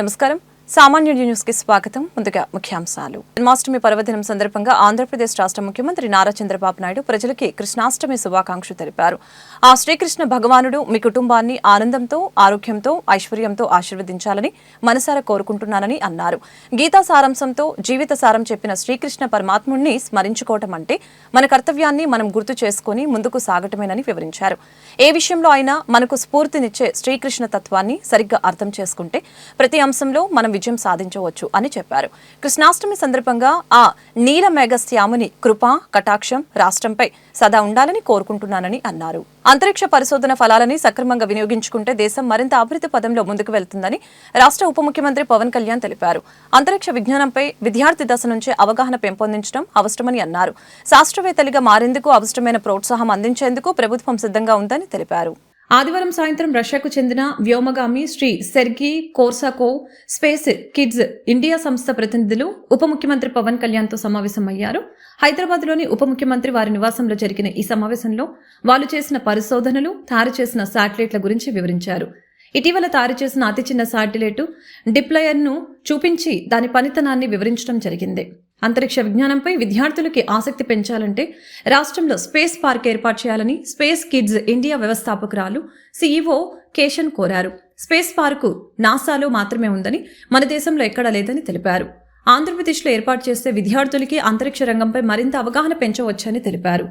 నమస్కారం. సామాన్య న్యూస్ కి స్వాగతం. ముందుగా ముఖ్యాంశాలు. జన్మాష్టమి పర్వదినం సందర్భంగా ఆంధ్రప్రదేశ్ రాష్ట్ర ముఖ్యమంత్రి నారా చంద్రబాబు నాయుడు ప్రజలకి కృష్ణాష్టమి శుభాకాంక్షలు తెలిపారు. ఆ శ్రీకృష్ణ భగవానుడు మీ కుటుంబాన్ని ఆనందంతో, ఆరోగ్యంతో, ఐశ్వర్యంతో ఆశీర్వదించాలని మనసారా కోరుకుంటున్నానని అన్నారు. గీతా సారాంశంతో జీవిత సారం చెప్పిన శ్రీకృష్ణ పరమాత్ముడిని స్మరించుకోవటం అంటే మన కర్తవ్యాన్ని మనం గుర్తు చేసుకుని ముందుకు సాగటమేనని వివరించారు. ఏ విషయంలో అయినా మనకు స్ఫూర్తినిచ్చే శ్రీకృష్ణ తత్వాన్ని సరిగ్గా అర్థం చేసుకుంటే ప్రతి అంశంలో మనం విజయం సాధించవచ్చు అని చెప్పారు. కృష్ణాష్టమి సందర్భంగా ఆ నీల మేఘశ్యాముని కృప కటాక్షం రాష్ట్రంపై సదా ఉండాలని కోరుకుంటున్నానని అన్నారు. అంతరిక్ష పరిశోధన ఫలాలని సక్రమంగా వినియోగించుకుంటే దేశం మరింత అభివృద్ధి పదంలో ముందుకు వెళ్తుందని రాష్ట్ర ఉప ముఖ్యమంత్రి పవన్ కళ్యాణ్ తెలిపారు. అంతరిక్ష విజ్ఞానంపై విద్యార్థి దశ నుంచే అవగాహన పెంపొందించడం అవసరమని అన్నారు. శాస్త్రవేత్తలుగా మారేందుకు అవసరమైన ప్రోత్సాహం అందించేందుకు ప్రభుత్వం సిద్ధంగా ఉందని తెలిపారు. ఆదివారం సాయంత్రం రష్యాకు చెందిన వ్యోమగామి Shri Sergey Korsakov space kids India సంస్థ ప్రతినిధులు ఉప ముఖ్యమంత్రి పవన్ కళ్యాణ్ తో సమావేశమయ్యారు. హైదరాబాద్లోని ఉప ముఖ్యమంత్రి వారి నివాసంలో జరిగిన ఈ సమావేశంలో వాళ్ళు చేసిన పరిశోధనలు, తయారు చేసిన శాటిలైట్ల గురించి వివరించారు. ఇటీవల తయారు చేసిన అతి చిన్న శాటిలైట్ డిప్లాయర్ను చూపించి దాని పనితనాన్ని వివరించడం జరిగింది. అంతరిక్ష విజ్ఞానంపై విద్యార్థులకి ఆసక్తి పెంచాలంటే రాష్ట్రంలో స్పేస్ పార్క్ ఏర్పాటు చేయాలని స్పేస్ కిడ్స్ ఇండియా వ్యవస్థాపకురాలు సీఈఓ కేషన్ కోరారు. స్పేస్ పార్కు నాసాలో మాత్రమే ఉందని, మన దేశంలో ఎక్కడా లేదని తెలిపారు. ఆంధ్రప్రదేశ్లో ఏర్పాటు చేస్తే విద్యార్థులకి అంతరిక్ష రంగంపై మరింత అవగాహన పెంచవచ్చని తెలిపారు.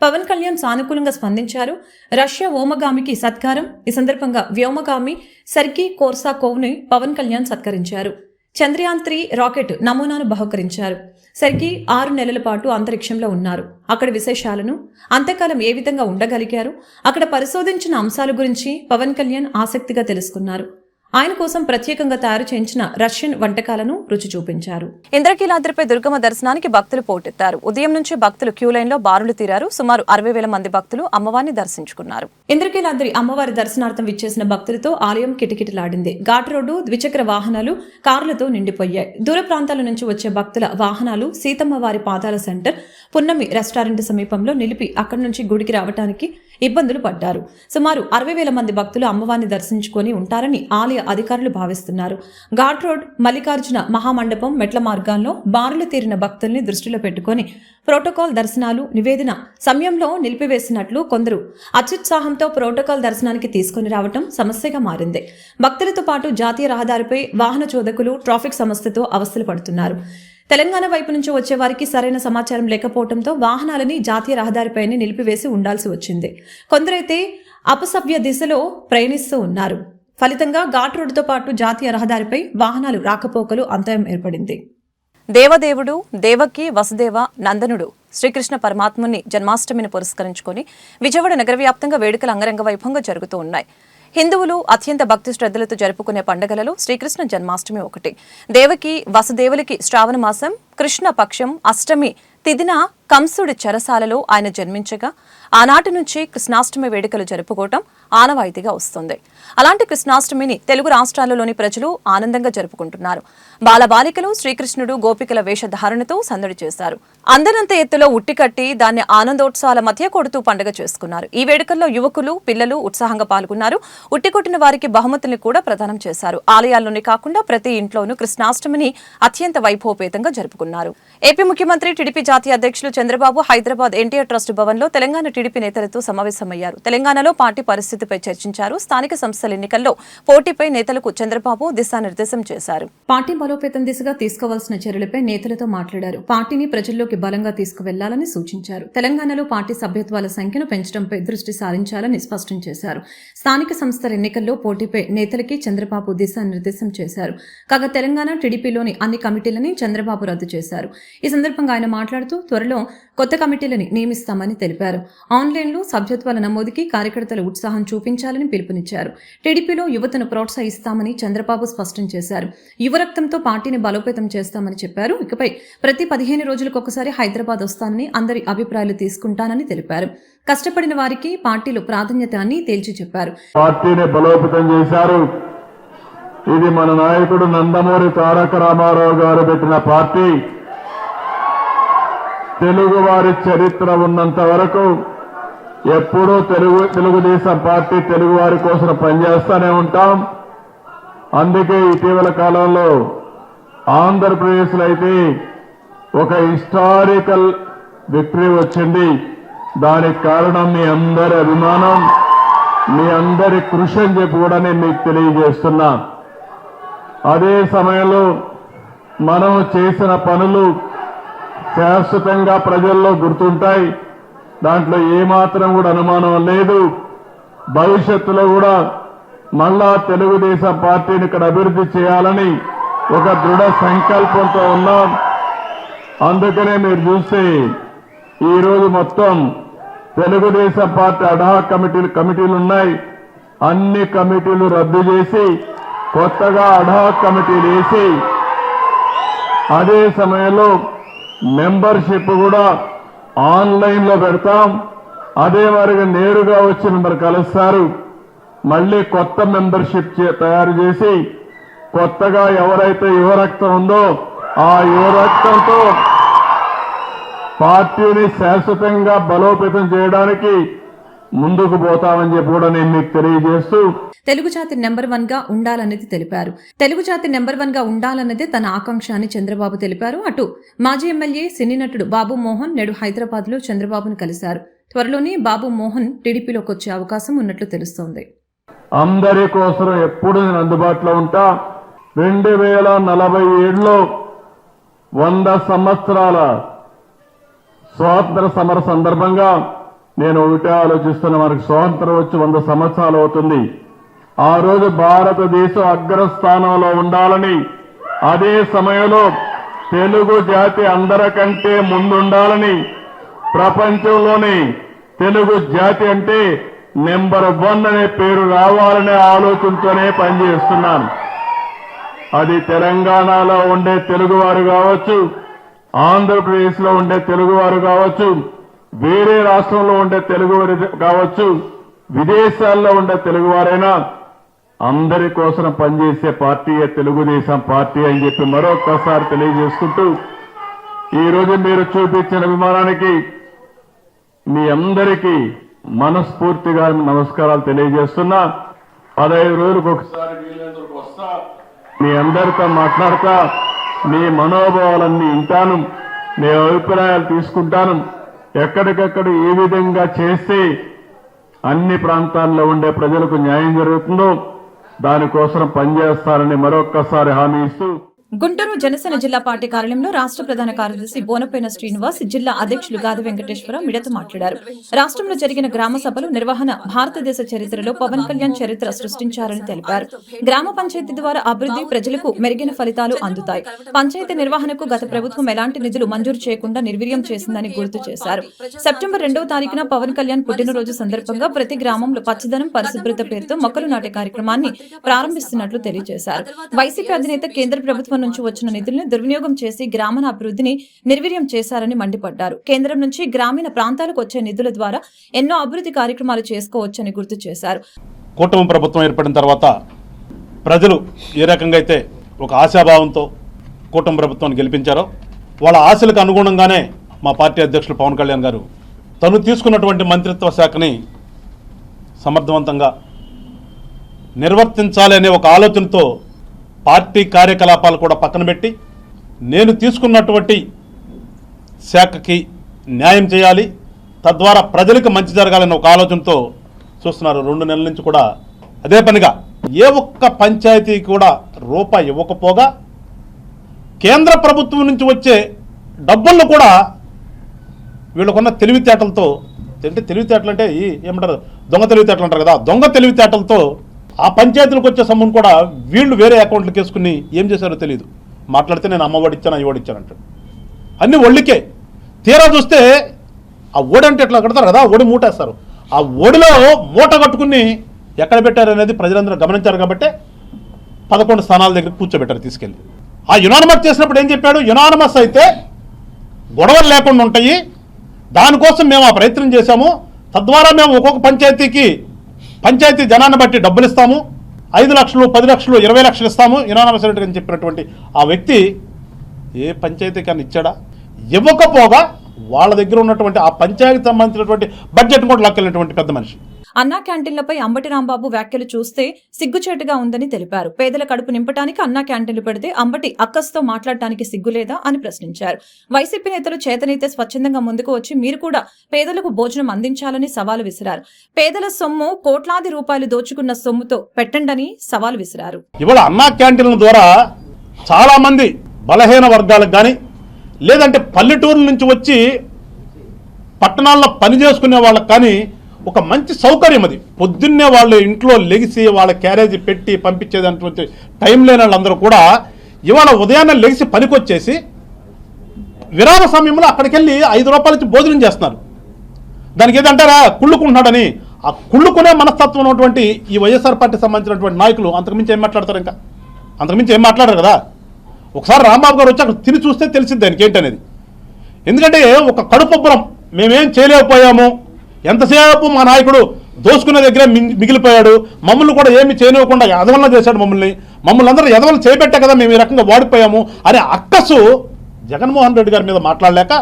పవన్ కళ్యాణ్ సానుకూలంగా స్పందించారు. రష్యా వ్యోమగామికి సత్కారం. ఈ సందర్భంగా వ్యోమగామి సెర్గీ కోర్సాకోవ్ని పవన్ కళ్యాణ్ సత్కరించారు. చంద్రయాన్ 3 రాకెట్ నమూనాను బహుకరించారు. సెర్గీ 6 నెలల పాటు అంతరిక్షంలో ఉన్నారు. అక్కడ విశేషాలను, అంతకాలం ఏ విధంగా ఉండగలిగారు, అక్కడ పరిశోధించిన అంశాల గురించి పవన్ కళ్యాణ్ ఆసక్తిగా తెలుసుకున్నారు. ఆయన కోసం ప్రత్యేకంగా తయారు చేయించిన రష్యన్ వంటకాలను రుచి చూపించారు. ఇంద్రకీలాద్రిపై దుర్గమ్మ దర్శనానికి భక్తులు పోటెత్తారు. ఉదయం నుంచి భక్తులు క్యూ లైన్ లో బారులు తీరారు. సుమారు 60,000 మంది భక్తులు అమ్మవారిని దర్శించుకున్నారు. ఇంద్రకీలాద్రి అమ్మవారి దర్శనార్థం విచ్చేసిన భక్తులతో ఆలయం కిటకిటలాడింది. ఘాట్ రోడ్డు, ద్విచక్ర వాహనాలు, కార్లతో నిండిపోయాయి. దూర ప్రాంతాల నుంచి వచ్చే భక్తుల వాహనాలు సీతమ్మ వారి పాదాల సెంటర్, పున్నమి రెస్టారెంట్ సమీపంలో నిలిపి అక్కడి నుంచి గుడికి రావడానికి ఇబ్బందులు పడ్డారు. సుమారు 60,000 మంది భక్తులు అమ్మవారిని దర్శించుకొని ఉంటారని ఆలయ అధికారులు భావిస్తున్నారు. ఘాట్ రోడ్, మల్లికార్జున మహామండపం మెట్ల మార్గాల్లో బారులు తీరిన భక్తుల్ని దృష్టిలో పెట్టుకుని ప్రోటోకాల్ దర్శనాలు నివేదన సమయంలో నిలిపివేసినట్లు కొందరు అత్యుత్సాహంతో ప్రోటోకాల్ దర్శనానికి తీసుకుని రావడం సమస్యగా మారింది. భక్తులతో పాటు జాతీయ రహదారిపై వాహన చోదకులు ట్రాఫిక్ సమస్యతో అవస్థలు పడుతున్నారు. తెలంగాణ వైపు నుంచి వచ్చే వారికి సరైన సమాచారం లేకపోవడంతో వాహనాలని జాతీయ రహదారిపైనే నిలిపివేసి ఉండాల్సి వచ్చింది. కొందరైతే అపసవ్య దిశలో ప్రయాణిస్తూ ఉన్నారు. ఫలితంగా ఘాట్ రోడ్డుతో పాటు జాతీయ రహదారిపై వాహనాలు రాకపోకలు అంతరం ఏర్పడింది. దేవదేవుడు దేవకి వసుదేవ నందనుడు శ్రీకృష్ణ పరమాత్ముని జన్మాష్టమిని పురస్కరించుకొని విజయవాడ నగర వ్యాప్తంగా వేడుకలు అంగరంగ వైభవంగా జరుగుతూ ఉన్నాయి. హిందువులు అత్యంత భక్తి శ్రద్ధలతో జరుపుకునే పండుగలలో శ్రీకృష్ణ జన్మాష్టమి ఒకటి. దేవకి వసుదేవులకి శ్రావణ మాసం కృష్ణ పక్షం అష్టమి తిదిన కంసుడి చెరసాలలో ఆయన జన్మించగా ఆనాటి నుంచి కృష్ణాష్టమి వేడుకలు జరుపుకోవటం ఆనవాయితీగా వస్తుంది. అలాంటి కృష్ణాష్టమిని తెలుగు రాష్ట్రాలలోని ప్రజలు ఆనందంగా జరుపుకుంటున్నారు. బాలబాలికలు శ్రీకృష్ణుడు గోపికల వేషధారణతో సందడి చేశారు. అందనంత ఎత్తులో ఉట్టికట్టి దాన్ని ఆనందోత్సవాల మధ్య కొడుతూ పండుగ చేసుకున్నారు. ఈ వేడుకల్లో యువకులు, పిల్లలు ఉత్సాహంగా పాల్గొన్నారు. ఉట్టికొట్టిన వారికి బహుమతుల్ని కూడా ప్రదానం చేశారు. ఆలయాల్లోనే కాకుండా ప్రతి ఇంట్లోనూ కృష్ణాష్టమిని అత్యంత వైభవపేతంగా జరుపుకున్నారు. ఏపీ ముఖ్యమంత్రి టీడీపీ జాతీయ అధ్యక్షులు చంద్రబాబు హైదరాబాద్ ఎన్టీఆర్ ట్రస్ట్ భవన్లో తెలంగాణ టీడీపీ నేతలతో సమావేశమయ్యారు. తెలంగాణలో పార్టీ పరిస్థితిపై చర్చించారు. స్థానిక సంస్థల ఎన్నికల్లో పోటీపై నేతలకు చంద్రబాబు దిశానిర్దేశం చేశారు. పార్టీ బలోపేతం దిశగా తీసుకోవాల్సిన చర్యలపై నేతలతో మాట్లాడారు. పార్టీని ప్రజల్లోకి బలంగా తీసుకువెళ్లాలని సూచించారు. తెలంగాణలో పార్టీ సభ్యత్వాల సంఖ్యను పెంచడంపై దృష్టి సారించాలని స్పష్టం చేశారు. స్థానిక సంస్థల ఎన్నికల్లో పోటీపై నేతలకి చంద్రబాబు దిశానిర్దేశం చేశారు. కాగా తెలంగాణ టీడీపీలోని అన్ని కమిటీలని చంద్రబాబు రద్దు చేశారు. ఈ సందర్భంగా ఆయన మాట్లాడుతూ త్వరలో కొత్త కమిటీలని నియమిస్తామని తెలిపారు. ఆన్లైన్లో సభ్యత్వాల నమోదుకి కార్యకర్తలు ఉత్సాహం చూపించాలని పిలుపునిచ్చారు. టీడీపీలో యువతను ప్రోత్సహిస్తామని చంద్రబాబు స్పష్టం చేశారు. యువరక్తంతో పార్టీని బలోపేతం చేస్తామని చెప్పారు. ఇకపై ప్రతి 15 రోజులకు ఒకసారి హైదరాబాద్ వస్తానని, అందరి అభిప్రాయాలు తీసుకుంటానని తెలిపారు. కష్టపడిన వారికి పార్టీలో ప్రాధాన్యత అని తేల్చి చెప్పారు. పార్టీని బలోపేతం చేశారు. ఇది మన నాయకుడు నందమూరి తారక రామారావు గారు పెట్టిన పార్టీ. తెలుగువారి చరిత్ర ఉన్నంత వరకు ఎప్పుడూ తెలుగుదేశం పార్టీ తెలుగువారి కోసం పనిచేస్తూనే ఉంటాం. అందుకే ఇటీవల కాలంలో ఆంధ్రప్రదేశ్లో అయితే ఒక హిస్టారికల్ విక్టరీ వచ్చింది. దానికి కారణం మీ అందరి అభిమానం, మీ అందరి కృషి అని చెప్పి కూడా నేను మీకు తెలియజేస్తున్నా. అదే సమయంలో మనం చేసిన పనులు శాశ్వతంగా ప్రజల్లో గుర్తుంటాయి. దాంట్లో ఏమాత్రం కూడా అనుమానం లేదు. భవిష్యత్తులో కూడా మళ్ళా తెలుగుదేశం పార్టీని ఇక్కడ అభివృద్ధి చేయాలని ఒక దృఢ సంకల్పంతో ఉన్నాం. అందుకనే మీరు చూస్తే ఈరోజు మొత్తం తెలుగుదేశం పార్టీ అడ్హాక్ కమిటీలు ఉన్నాయి. అన్ని కమిటీలు రద్దు చేసి కొత్తగా అడ్హాక్ కమిటీలు వేసి అదే సమయంలో మెంబర్షిప్ కూడా ఆన్లైన్లో పెడతాం. అదే వారికి నేరుగా వచ్చి మిమ్మల్ని కలుస్తారు. మళ్ళీ కొత్త మెంబర్షిప్ తయారు చేసి కొత్తగా ఎవరైతే యువరక్తం ఉందో ఆ యువరక్తంతో పార్టీని శాశ్వతంగా బలోపేతం చేయడానికి ముందుకు పోతామని చెప్పి కూడా నేను మీకు తెలియజేస్తూ తెలుగు జాతి నెంబర్ 1 గా ఉండాలన్నది తెలిపారు. తెలుగు జాతి నెంబర్ 1 గా ఉండాలన్నదే తన ఆకాంక్ష అని చంద్రబాబు తెలిపారు. అటు మాజీ ఎమ్మెల్యే సినీ నటుడు బాబు మోహన్ నేడు హైదరాబాద్ లో చంద్రబాబును కలిశారు. త్వరలోనే బాబు మోహన్ టీడీపీలోకి వచ్చే అవకాశం ఉన్నట్లు తెలుస్తోంది. అందరి కోసం ఎప్పుడు నేను అందుబాటులో ఉంటా. 2047లో 100 సంవత్సరాల స్వాతంత్ర సమర సందర్భంగా నేను ఒకటే ఆలోచిస్తున్నా. మనకు స్వాతంత్రం వచ్చి 100 సంవత్సరాలు అవుతుంది. ఆ రోజు భారతదేశం అగ్రస్థానంలో ఉండాలని, అదే సమయంలో తెలుగు జాతి అందరికంటే ముందుండాలని, ప్రపంచంలోని తెలుగు జాతి అంటే నెంబర్ 1 అనే పేరు రావాలనే ఆలోచనతోనే పనిచేస్తున్నాను. అది తెలంగాణలో ఉండే తెలుగువారు కావచ్చు, ఆంధ్రప్రదేశ్లో ఉండే తెలుగువారు కావచ్చు, వేరే రాష్ట్రంలో ఉండే తెలుగువారు కావచ్చు, విదేశాల్లో ఉండే తెలుగువారైనా అందరి కోసం పనిచేసే పార్టీయే తెలుగుదేశం పార్టీ అని చెప్పి మరొక్కసారి తెలియజేసుకుంటూ ఈరోజు మీరు చూపించిన అభిమానానికి మీ అందరికీ మనస్ఫూర్తిగా నమస్కారాలు తెలియజేస్తున్నా. 15 రోజులకు ఒకసారి వీళ్ళందరికీ వస్తా, మీ అందరితో మాట్లాడతా, మీ మనోభావాలన్నీ వింటాను, మీ అభిప్రాయాలు తీసుకుంటాను. ఎక్కడికక్కడ ఏ విధంగా చేస్తే అన్ని ప్రాంతాల్లో ఉండే ప్రజలకు న్యాయం జరుగుతుందో దానికోసం పనిచేస్తారని మరొక్కసారి హామీ ఇస్తూ గుంటూరు జనసేన జిల్లా పార్టీ కార్యాలయంలో రాష్ట్ర ప్రధాన కార్యదర్శి బోనపైన శ్రీనివాస్, జిల్లా అధ్యక్షులు గాది వెంకటేశ్వరరావు మీడియాతో మాట్లాడారు. రాష్ట్రంలో జరిగిన గ్రామ సభలు నిర్వహణ భారతదేశ చరిత్రలో పవన్ కళ్యాణ్ చరిత్ర సృష్టించారని తెలిపారు. గ్రామ పంచాయతీ ద్వారా అభివృద్ధి, ప్రజలకు మెరుగైన ఫలితాలు అందుతాయి. పంచాయతీ నిర్వహణకు గత ప్రభుత్వం ఎలాంటి నిధులు మంజూరు చేయకుండా నిర్వీర్యం చేసిందని గుర్తు చేశారు. సెప్టెంబర్ 2వ తారీఖున పవన్ కళ్యాణ్ పుట్టినరోజు సందర్భంగా ప్రతి గ్రామంలో పచ్చదనం, పరిశుభ్రత పేరుతో మొక్కలు నాటే కార్యక్రమాన్ని ప్రారంభిస్తున్నట్లు తెలియజేశారు. వైసీపీ అధినేత కేంద్ర ప్రభుత్వం నుంచి వచ్చిన నిధులను దుర్వినియోగం చేసి గ్రామీణ అభివృద్ధిని నిర్వీర్యం చేశారని మండిపడ్డారు. కేంద్రం నుంచి గ్రామీణ ప్రాంతాలకు వచ్చే నిధుల ద్వారా ఎన్నో అభివృద్ధి కార్యక్రమాలు చేసుకోవచ్చని గుర్తు చేశారు. కూటమి ప్రభుత్వం ఏర్పడిన తర్వాత ప్రజలు ఏ రకంగా అయితే ఒక ఆశాభావంతో కూటమి ప్రభుత్వాన్ని గెలిపించారో వాళ్ళ ఆశలకు అనుగుణంగానే మా పార్టీ అధ్యక్షులు పవన్ కళ్యాణ్ గారు తను తీసుకున్నటువంటి మంత్రిత్వ శాఖని సమర్థవంతంగా నిర్వర్తించాలి అనే ఒక ఆలోచనతో పార్టీ కార్యకలాపాలు కూడా పక్కన పెట్టి నేను తీసుకున్నటువంటి శాఖకి న్యాయం చేయాలి, తద్వారా ప్రజలకు మంచి జరగాలనే ఒక ఆలోచనతో చూస్తున్నారు. 2 నెలల నుంచి కూడా అదే పనిగా ఏ ఒక్క పంచాయతీ కూడా రూపాయి ఇవ్వకపోగా కేంద్ర ప్రభుత్వం నుంచి వచ్చే డబ్బులను కూడా వీళ్ళకున్న తెలివితేటలతో, తెలివితేటలు అంటే ఏమంటారు, దొంగ తెలివితేటలు అంటారు కదా, దొంగ తెలివితేటలతో ఆ పంచాయతీలకు వచ్చే సొమ్మును కూడా వీళ్ళు వేరే అకౌంట్లకు వేసుకుని ఏం చేశారో తెలియదు. మాట్లాడితే నేను అమ్మఒడి ఇచ్చాను, అయ్యవాడు ఇచ్చాను అంటాడు. అన్ని ఒళ్ళికే. తీరా చూస్తే ఆ ఓడంటే ఎట్లా కడతారు కదా, ఓడి మూటేస్తారు. ఆ ఓడిలో మూట కట్టుకుని ఎక్కడ పెట్టారనేది ప్రజలందరూ గమనించారు. కాబట్టి 11 స్థానాల దగ్గర కూర్చోబెట్టారు తీసుకెళ్ళి. ఆ యునానిమస్ చేసినప్పుడు ఏం చెప్పాడు, యునానిమస్ అయితే గొడవలు లేకుండా ఉంటాయి, దానికోసం మేము ఆ ప్రయత్నం చేశాము, తద్వారా మేము ఒక్కొక్క పంచాయతీ జనాన్ని బట్టి డబ్బులు ఇస్తాము, 5 లక్షలు, 10 లక్షలు, 20 లక్షలు ఇస్తాము యునానిమస్ అని చెప్పినటువంటి ఆ వ్యక్తి ఏ పంచాయతీ కానీ ఇచ్చాడా? ఇవ్వకపోగా వాళ్ళ దగ్గర ఉన్నటువంటి ఆ పంచాయతీకి సంబంధించినటువంటి బడ్జెట్ కూడా లాక్కెళ్ళినటువంటి పెద్ద మనిషి. అన్నా క్యాంటీన్లపై అంబటి రాంబాబు వ్యాఖ్యలు చూస్తే సిగ్గుచేటుగా ఉందని తెలిపారు. పేదల కడుపు నింపడానికి అన్నా క్యాంటీన్లు పెడితే అంబటి అక్కస్తో మాట్లాడటానికి సిగ్గులేదా అని ప్రశ్నించారు. వైసీపీ నేతలు చేతనైతే స్వచ్ఛందంగా ముందుకు వచ్చి మీరు కూడా పేదలకు భోజనం అందించాలని సవాలు విసిరారు. పేదల సొమ్ము కోట్లాది రూపాయలు దోచుకున్న సొమ్ముతో పెట్టండని సవాల్ విసిరారు. ఇవాళ అన్నా క్యాంటీన్ల ద్వారా చాలా మంది బలహీన వర్గాలకు కానీ లేదంటే పల్లెటూరుల నుంచి వచ్చి పట్టణాల్లో పని చేసుకునే వాళ్ళకి కానీ ఒక మంచి సౌకర్యం. అది పొద్దున్నే వాళ్ళు ఇంట్లో లెగిసి వాళ్ళ క్యారేజీ పెట్టి పంపించేటటువంటి టైం లేని వాళ్ళందరూ కూడా ఇవాళ ఉదయాన్నే లెగిసి పనికొచ్చేసి విరామ సమయంలో అక్కడికి వెళ్ళి 5 రూపాయల నుంచి భోజనం చేస్తున్నారు. దానికి ఏదంటారా కుళ్ళుకుంటున్నాడని. ఆ కుళ్ళుకునే మనస్తత్వం ఉన్నటువంటి ఈ వైఎస్ఆర్ పార్టీ సంబంధించినటువంటి నాయకులు అంతకుమించి ఏం మాట్లాడతారు? ఇంకా అంతకుమించి ఏం మాట్లాడారు కదా. ఒకసారి రాంబాబు గారు వచ్చి అక్కడ తిని చూస్తే తెలిసింది దానికి ఏంటనేది. ఎందుకంటే ఒక కడుపొబ్బరం, మేమేం చేయలేకపోయాము, ఎంతసేపు మా నాయకుడు దోసుకునే దగ్గర మిగిలిపోయాడు, మమ్మల్ని కూడా ఏమి చేయనివ్వకుండా ఎదవలన చేశాడు, మమ్మల్ని అందరూ ఎదవలు చేపెట్టే కదా మేము ఈ రకంగా వాడిపోయాము అనే అక్కసు జగన్మోహన్ రెడ్డి గారి మీద మాట్లాడలేక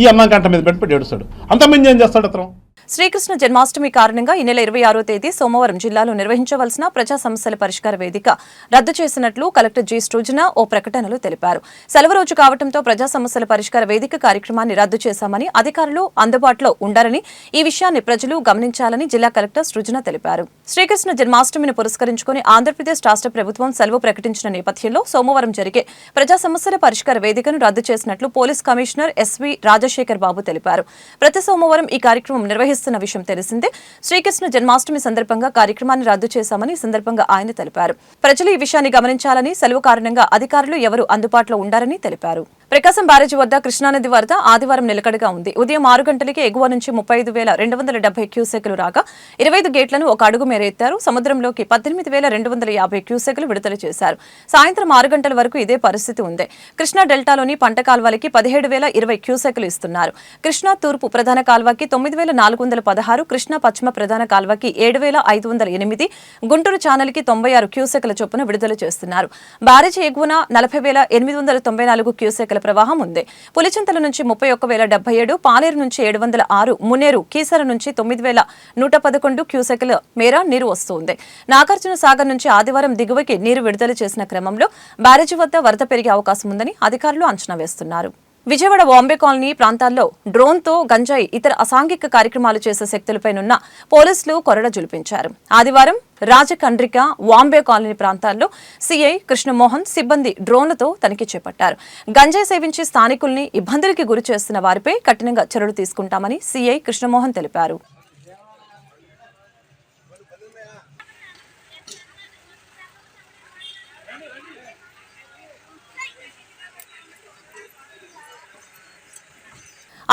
ఈ అన్నం గంట మీద పెట్టి ఏడుస్తాడు. అంతమంది ఏం చేస్తాడు అతను? శ్రీకృష్ణ జన్మాష్టమి కారణంగా ఈ నెల 26వ తేదీ సోమవారం జిల్లాలో నిర్వహించవలసిన ప్రజా సమస్యల పరిష్కార వేదిక రద్దు చేసినట్లు కలెక్టర్ జి సృజన ఓ ప్రకటనలో తెలిపారు. సెలవు రోజు కావడంతో ప్రజా సమస్యల పరిష్కార వేదిక కార్యక్రమాన్ని రద్దు చేశామని, అధికారులు అందుబాటులో ఉండారని, ఈ విషయాన్ని ప్రజలు గమనించాలని జిల్లా కలెక్టర్ సృజన తెలిపారు. శ్రీకృష్ణ జన్మాష్టమిని పురస్కరించుకుని ఆంధ్రప్రదేశ్ రాష్ట్ర ప్రభుత్వం సెలవు ప్రకటించిన నేపథ్యంలో సోమవారం జరిగే ప్రజా సమస్యల పరిష్కార వేదికను రద్దు చేసినట్లు పోలీస్ కమిషనర్ ఎస్వి రాజశేఖర్ బాబు తెలిపారు. ప్రతి సోమవారం ఈ కార్యక్రమం నిర్వహిస్తున్న విషయం తెలిసిందే. శ్రీకృష్ణ జన్మాష్టమి సందర్భంగా కార్యక్రమాన్ని రద్దు చేశామని ఈ సందర్భంగా ఆయన తెలిపారు. ప్రజలు ఈ విషయాన్ని గమనించాలని, సెలవు కారణంగా అధికారులు ఎవరు అందుబాటులో ఉండారని తెలిపారు. ప్రకాశం బ్యారేజీ వద్ద కృష్ణానది వరద ఆదివారం నిలకడగా ఉంది. ఉదయం 6 గంటలకి ఎగువ నుంచి 35,270 క్యూసెక్లు రాగా 25 గేట్లను ఒక అడుగు మేర ఎత్తారు. సముద్రంలోకి 18,250 క్యూసెక్లు విడుదల చేశారు. సాయంత్రం 6 గంటల వరకు ఇదే పరిస్థితి ఉంది. కృష్ణా డెల్టాలోని పంట కాల్వలకి 17,020 క్యూసెక్లు ఇస్తున్నారు. కృష్ణా తూర్పు ప్రధాన కాల్వకి 9,416, కృష్ణా పశ్చిమ ప్రధాన కాల్వకి 7,508, గుంటూరు ఛానల్కి 96 క్యూసెక్ల చొప్పున విడుదల చేస్తున్నారు. బ్యారేజీ ఎగువన 40,894 క్యూసెక్ల ప్రవాహం ఉంది. పులిచింతల నుంచి 31,077, పాలేరు నుంచి 706, మునేరు కీసర నుంచి 9,111 క్యూసెక్ల మేర నీరు వస్తుంది. నాగార్జున సాగర్ నుంచి ఆదివారం దిగువకి నీరు విడుదల చేసిన క్రమంలో బ్యారేజీ వద్ద వరద పెరిగే అవకాశం ఉందని అధికారులు అంచనా వేస్తున్నారు. విజయవాడ బాంబే కాలనీ ప్రాంతాల్లో డ్రోన్తో గంజాయి, ఇతర అసాంఘిక కార్యక్రమాలు చేసే శక్తులపైనున్న పోలీసులు కొరడ జులిపించారు. ఆదివారం రాజకండ్రిక, వాంబే కాలనీ ప్రాంతాల్లో సీఐ కృష్ణమోహన్ సిబ్బంది డ్రోన్లతో తనిఖీ చేపట్టారు. గంజాయి సేవించి స్థానికుల్ని ఇబ్బందులకి గురి చేస్తున్న వారిపై కఠినంగా చర్యలు తీసుకుంటామని సీఐ కృష్ణమోహన్ తెలిపారు.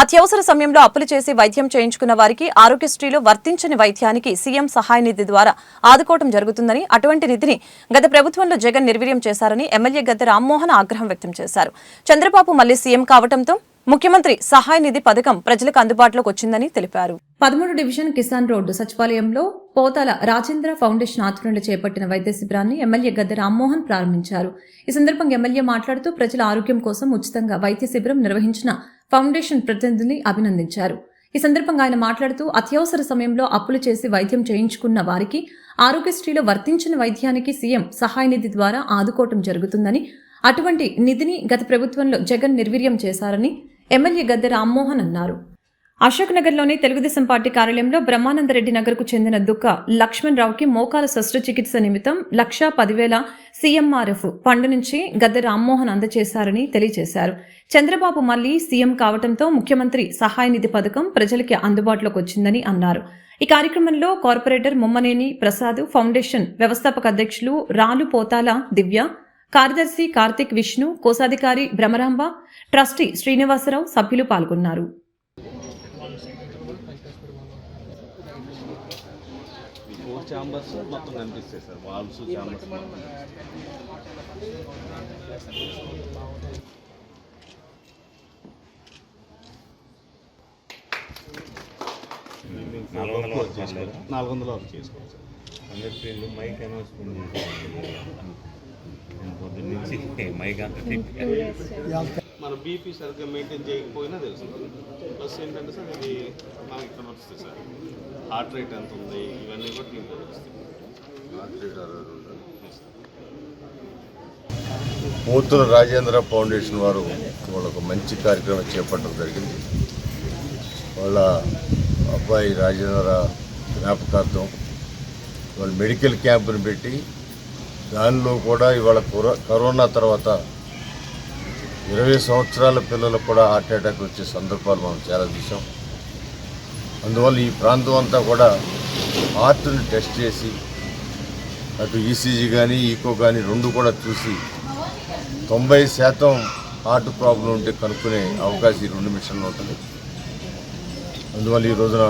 అత్యవసర సమయంలో అప్పులు చేసి వైద్యం చేయించుకున్న వారికి ఆరోగ్యశ్రీలో వర్తించని వైద్యానికి సీఎం సహాయ నిధి ద్వారా ఆదుకోవడం జరుగుతుందని, అటువంటి నిధిని గత ప్రభుత్వంలో జగన్ నిర్వీర్యం చేశారని ఎమ్మెల్యే గద్దె రామ్మోహన్ ఆగ్రహం వ్యక్తం చేశారు. చంద్రబాబు మళ్లీ సీఎం కావడంతో ముఖ్యమంత్రి సహాయ నిధి పథకం ప్రజలకు అందుబాటులోకి వచ్చిందని తెలిపారు. 13 డివిజన్ కిసాన్ రోడ్డు సచివాలయంలో పోతాల రాజేంద్ర ఫౌండేషన్ ఆధ్వర్యంలో చేపట్టిన వైద్య శిబిరాన్ని ఎమ్మెల్యే గద్దె రామ్మోహన్ ప్రారంభించారు. ఈ సందర్భంగా ఎమ్మెల్యే మాట్లాడుతూ ప్రజల ఆరోగ్యం కోసం ఉచితంగా వైద్య శిబిరం నిర్వహించిన ఫౌండేషన్ ప్రతినిధుల్ని అభినందించారు. ఈ సందర్భంగా ఆయన మాట్లాడుతూ అత్యవసర సమయంలో అప్పులు చేసి వైద్యం చేయించుకున్న వారికి ఆరోగ్యశ్రీలో వర్తించిన వైద్యానికి సీఎం సహాయ నిధి ద్వారా ఆదుకోవటం జరుగుతుందని, అటువంటి నిధిని గత ప్రభుత్వంలో జగన్ నిర్వీర్యం చేశారని ఎమ్మెల్యే గద్దె రామ్మోహన్ అన్నారు. అశోక్ నగర్లోని తెలుగుదేశం పార్టీ కార్యాలయంలో బ్రహ్మానందరెడ్డి నగర్కు చెందిన దుక్క లక్ష్మణ్ రావుకి మోకాల శస్త్రచికిత్స నిమిత్తం 1,10,000 సీఎంఆర్ఎఫ్ ఫండ్ నుంచి గద్దె రామ్మోహన్ అందజేశారని తెలియజేశారు. చంద్రబాబు మళ్లీ సీఎం కావడంతో ముఖ్యమంత్రి సహాయ నిధి పథకం ప్రజలకి అందుబాటులోకి వచ్చిందని అన్నారు. ఈ కార్యక్రమంలో కార్పొరేటర్ ముమ్మనేని ప్రసాద్, ఫౌండేషన్ వ్యవస్థాపక అధ్యక్షులు రాలు పోతాల దివ్య, కార్యదర్శి కార్తిక్ విష్ణు, కోశాధికారి భ్రమరాంబ, ట్రస్టీ శ్రీనివాసరావు సభ్యులు పాల్గొన్నారు. ఛాంబర్స్ మొత్తం కనిపిస్తాయి సార్, వాల్స్ ఛాంబర్స్. 400 వరకు చేసుకోవచ్చు సార్. 100 స్క్రీన్లు మైక్ అనౌన్స్మెంట్ పొద్దున్న నుంచి మైక్ అంతా మన బీపీ సరిగ్గా మెయింటైన్ చేయకపోయినా తెలుసు. ప్లస్ ఏంటంటే సార్ ఇది మనకి ఇక్కడ వస్తుంది సార్, హార్ట్ రేట్ ఎంత ఉంది ఇవన్నీ కూడా దీంట్లో తెలుస్తాయి. పోతుల రాజేంద్ర ఫౌండేషన్ వారు వాళ్ళ ఒక మంచి కార్యక్రమం చేపట్టడం జరిగింది. వాళ్ళ అబ్బాయి రాజేంద్ర జ్ఞాపకార్థం వాళ్ళు మెడికల్ క్యాంపుని పెట్టి దానిలో కూడా ఇవాళ కరోనా తర్వాత 20 సంవత్సరాల పిల్లలకు కూడా హార్ట్ అటాక్ వచ్చే సందర్భాలు మనం చాలా చూసాం. అందువల్ల ఈ ప్రాంతం అంతా కూడా హార్ట్ని టెస్ట్ చేసి అటు ఈసీజీ కానీ ఈకో కానీ రెండు కూడా చూసి 90% హార్ట్ ప్రాబ్లం ఉంటే కనుక్కునే అవకాశం ఈ 2 మిషన్లు ఉంటుంది. అందువల్ల ఈ రోజున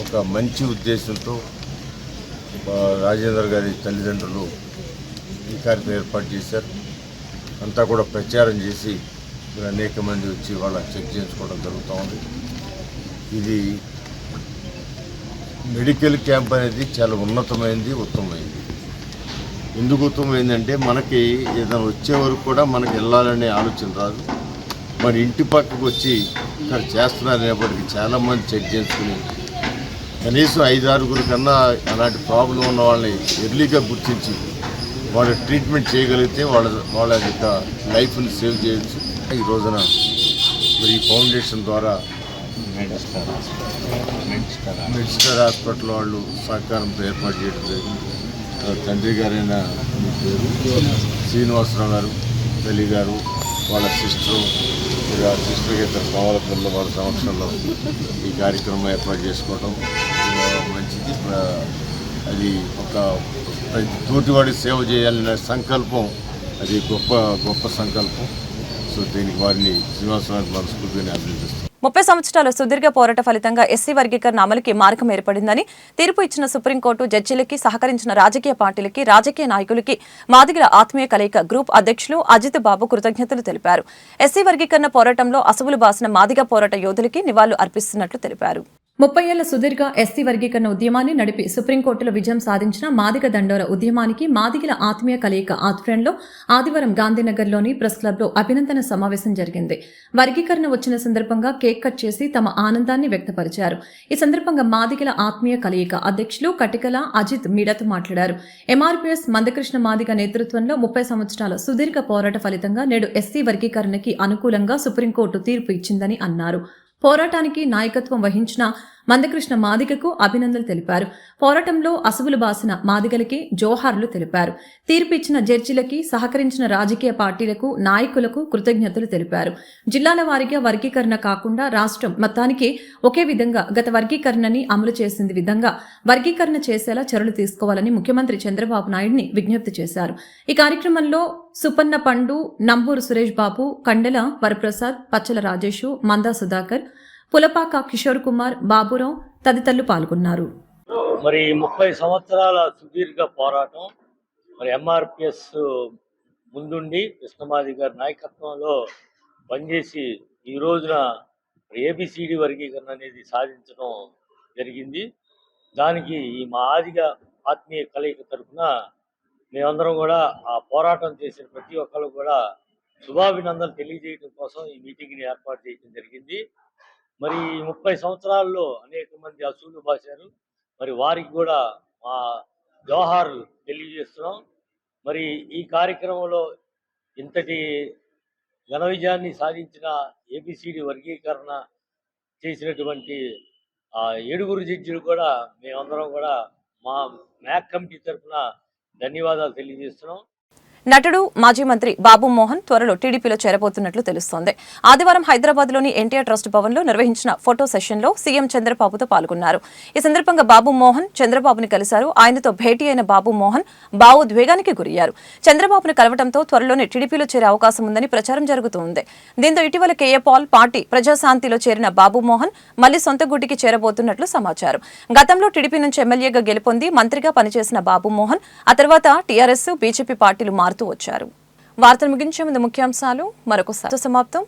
ఒక మంచి ఉద్దేశంతో రాజేందర్ గారి తల్లిదండ్రులు ఈ కార్యక్రమం ఏర్పాటు చేశారు. అంతా కూడా ప్రచారం చేసి అనేక మంది వచ్చి వాళ్ళ చెక్ చేయించుకోవడం జరుగుతూ ఉంది. ఇది మెడికల్ క్యాంప్ అనేది చాలా ఉన్నతమైనది, ఉత్తమమైనది. ఎందుకు ఉత్తమమైందంటే మనకి ఏదైనా వచ్చే వరకు కూడా మనకి వెళ్ళాలనే ఆలోచన రాదు. మరి ఇంటి పక్కకు వచ్చి ఇక్కడ చేస్తున్నారు అనేప్పటికీ చాలామంది చెక్ చేసుకుని కనీసం 5-6 కన్నా అలాంటి ప్రాబ్లం ఉన్న వాళ్ళని ఎర్లీగా గుర్తించి వాళ్ళ ట్రీట్మెంట్ చేయగలిగితే వాళ్ళ యొక్క లైఫ్ని సేవ్ చేయొచ్చు. ఈ రోజున మరి ఈ ఫౌండేషన్ ద్వారా మెడిస్టర్ హాస్పిటల్ వాళ్ళు సహకారంతో ఏర్పాటు చేయడం జరిగింది. తండ్రి గారైన మీ పేరు శ్రీనివాసరావు గారు, తల్లి గారు, వాళ్ళ సిస్టరు, ఆ సిస్టర్కి ఇద్దరు కావాల పిల్లలు వాళ్ళ సంవత్సరంలో ఈ కార్యక్రమం ఏర్పాటు చేసుకోవడం మంచిది. అది ఒక తోటివాడికి సేవ చేయాలనే సంకల్పం, అది గొప్ప సంకల్పం. సో దీనికి వారిని శ్రీనివాసరావు మనస్ఫూర్తిగా అభినందిస్తాం. 30 సంవత్సరాల సుదీర్ఘ పోరాట ఫలితంగా ఎస్సీ వర్గీకరణ అమలుకి మార్గం ఏర్పడిందని తీర్పు ఇచ్చిన సుప్రీంకోర్టు జడ్జీలకి సహకరించిన రాజకీయ పార్టీలకి, రాజకీయ నాయకులకి మాదిగల ఆత్మీయ కలయిక గ్రూప్ అధ్యక్షులు అజిత్ బాబు కృతజ్ఞతలు తెలిపారు. ఎస్సీ వర్గీకరణ పోరాటంలో అసువులు బాసిన మాదిగ పోరాట యోధులకి నివాళులు అర్పిస్తున్నట్లు తెలిపారు. 30 ఏళ్ల సుదీర్ఘ ఎస్సీ వర్గీకరణ ఉద్యమాన్ని నడిపి సుప్రీంకోర్టులో విజయం సాధించిన మాదిగ దండోర ఉద్యమానికి మాదిగల ఆత్మీయ కలయిక ఆధ్వర్యంలో ఆదివారం గాంధీనగర్లోని ప్రెస్ క్లబ్లో అభినందన సమావేశం జరిగింది. వర్గీకరణ వచ్చిన సందర్భంగా కేక్ కట్ చేసి తమ ఆనందాన్ని వ్యక్తపరిచారు. ఈ సందర్భంగా మాదిగల ఆత్మీయ కలయిక అధ్యక్షులు కటికల అజిత్ మీడియాతో మాట్లాడారు. ఎంఆర్పీఎస్ మందకృష్ణ మాదిగ నేతృత్వంలో 30 సంవత్సరాల సుదీర్ఘ పోరాట ఫలితంగా నేడు ఎస్సీ వర్గీకరణకి అనుకూలంగా సుప్రీంకోర్టు తీర్పు ఇచ్చిందని అన్నారు. పోరాటానికి నాయకత్వం వహించిన మందకృష్ణ మాదిగకు అభినందనలు తెలిపారు. పోరాటంలో అసువులు బాసిన మాదిగలకి జోహార్లు తెలిపారు. తీర్పు ఇచ్చిన జడ్జీలకి, సహకరించిన రాజకీయ పార్టీలకు, నాయకులకు కృతజ్ఞతలు తెలిపారు. జిల్లాల వారీగా వర్గీకరణ కాకుండా రాష్ట్రం మొత్తానికి ఒకే విధంగా గత వర్గీకరణని అమలు చేసింది విధంగా వర్గీకరణ చేసేలా చర్యలు తీసుకోవాలని ముఖ్యమంత్రి చంద్రబాబు నాయుడిని విజ్ఞప్తి చేశారు. ఈ కార్యక్రమంలో సుపన్న పండు, నంబూరు సురేష్ బాబు, కండెల వరప్రసాద్, పచ్చల రాజేషు, మందా సుధాకర్, పులపాక కిషోర్ కుమార్, బాబురావు తదితరులు పాల్గొన్నారు. మరి 30 సంవత్సరాల సుదీర్ఘ పోరాటం మరి ఎంఆర్పిఎస్ ముందుండి కృష్ణమాది గారి నాయకత్వంలో పనిచేసి ఈ రోజున ఏబిసిడి వర్గీకరణ అనేది సాధించడం జరిగింది. దానికి ఈ మా ఆదిగ ఆత్మీయ కలయిక తరఫున మేమందరం కూడా ఆ పోరాటం చేసిన ప్రతి ఒక్కరు కూడా శుభాభినందనలు తెలియజేయడం కోసం ఈ మీటింగ్ని ఏర్పాటు చేయడం జరిగింది. మరి 30 సంవత్సరాల్లో అనేక మంది అసూలు బాశారు. మరి వారికి కూడా మా జోహార్లు తెలియజేస్తున్నాం. మరి ఈ కార్యక్రమంలో ఇంతటి ఘన విజయాన్ని సాధించిన ఏబిసిడి వర్గీకరణ చేసినటువంటి 7 జడ్జిలు కూడా మేమందరం కూడా మా మ్యాక్ కమిటీ తరఫున ధన్యవాదాలు తెలియజేస్తున్నాం. నటుడు మాజీ మంత్రి బాబు మోహన్ త్వరలో టీడీపీలో చేరబోతున్నట్లు తెలుస్తోంది. ఆదివారం హైదరాబాద్లోని ఎన్టీఆర్ ట్రస్ట్ భవన్లో నిర్వహించిన ఫోటో సెషన్లో సీఎం చంద్రబాబుతో పాల్గొన్నారు. ఈ సందర్భంగా బాబు మోహన్ చంద్రబాబుని కలిశారు. ఆయనతో భేటీ అయిన బాబు మోహన్ భావోద్వేగానికి గురయ్యారు. చంద్రబాబును కలవడంతో త్వరలోనే టీడీపీలో చేరే అవకాశం ఉందని ప్రచారం జరుగుతోంది. దీంతో ఇటీవల కేఏ పాల్ పార్టీ ప్రజాశాంతిలో చేరిన బాబు మోహన్ మళ్లీ సొంత గుడికి చేరబోతున్నట్లు సమాచారం. గతంలో టీడీపీ నుంచి ఎమ్మెల్యేగా గెలుపొంది మంత్రిగా పనిచేసిన బాబు మోహన్ ఆ తర్వాత టీఆర్ఎస్, బీజేపీ పార్టీలు మారుతూ వచ్చారు. వార్తలు ముగించే ముందు ముఖ్యాంశాలు మరొకసారి సమాప్తం.